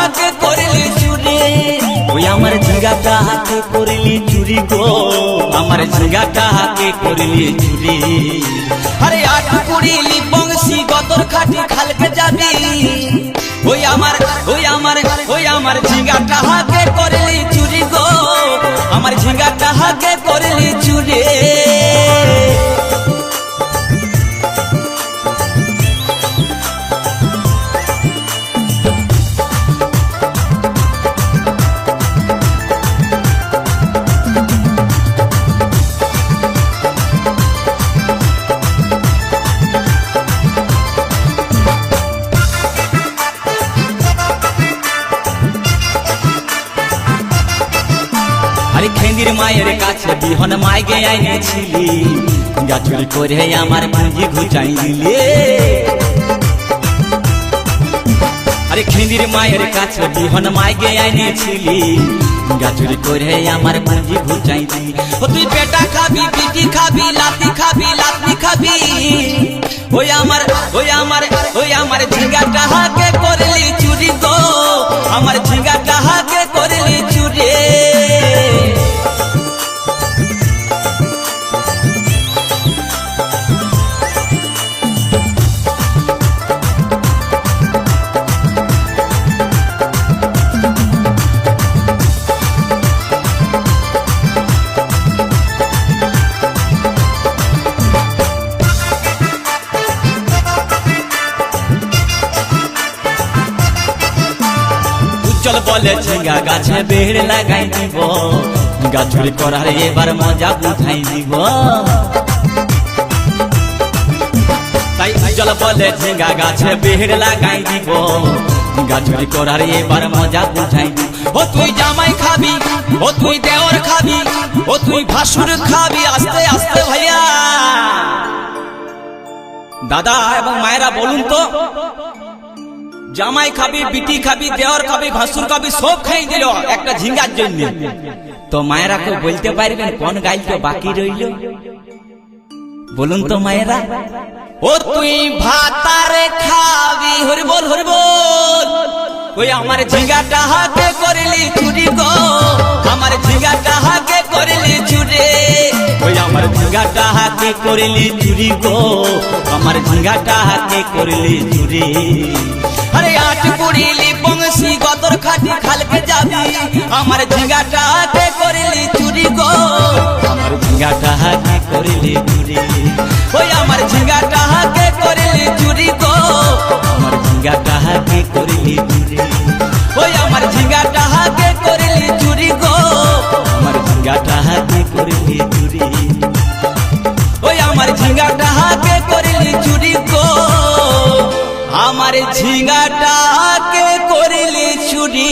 হাকে করলি চুরি ওই আমার ঝিঙ্গাটা হাকে করলি চুরি গো আমার ঝিঙ্গাটা হাকে করলি চুরি আরে আট কুড়িলি বংশী গতর খাটি খালকে যাবি ওই আমার ঝিঙ্গাটা হাকে করলি চুরি গো আমার ঝিঙ্গাটা হাকে করলি চুরি খেন্দির মায়ের কাছে বিহন মাইগে আইনেছিলি গাছুরি করে আমার পুঁজি ঘুচাই দিলে আরে খেন্দির মায়ের কাছে বিহন মাইগে আইনেছিলি গাছুরি করে আমার পুঁজি ঘুচাই দিলি ও তুই পেটা খাবি পিটি খাবি লাতি খাবি লাতি খাবি ওই আমার ঝিঙ্গাটা হাকে করলি চুরি গো আমার ঝিঙ্গাটা হাকে করলি চুরি চল বলে ঝিঙ্গা গাছে বেড় লাগাই দিব গাছুরি করার এবার মজা বুঝাই দিব তাই চল বলে ঝিঙ্গা গাছে বেড় লাগাই দিব গাছুরি করার এবার মজা বুঝাই দিব ও তুই জামাই খাবি ও তুই দেওর খাবি ও তুই ভাসুর খাবি আস্তে আস্তে ভাইয়া দাদা এবং মায়েরা বলুন তো জামাই খাবি বিটি খাবি দেওয়ার খাবি ভাসুর খাবি সব খাই দিল একটা ঝিঙ্গার জন্য তো মায়েরা কেউ বলতে পারবেন কোন গাইল বাকি রইল বলুন তো মায়েরা ও তুই ভাতারে খাবি হরি বল ওই আমার ঝিঙ্গাটা হাতে করলি চুরি গো আমার ঝিঙ্গাটা হাতে করলি চুরি ওই আমার ঝিঙ্গাটা হাতে করলি চুরি গো আমার ঝিঙ্গাটা হাতে করলি চুরি আরে আট কুড়িলি বংশী গতর খাটি খালকে যাবি আমার ঝিঙ্গাটা হাতে করলি চুরি গো আমার ঝিঙ্গাটা হাতে করলি চুরি ওই আমার ঝিঙ্গাটা হাতে করলি চুরি গো আমার ঝিঙ্গাটা হাতে করলি চুরি ওই আমার ঝিঙ্গাটা হাতে করলি চুরি গো আমার ঝিঙ্গাটা হাতে করলি চুরি ওই আমার ঝিঙ্গাটা হাতে করলি চুরি গো আমার ঝিঙ্গাটাকে করলি চুরি।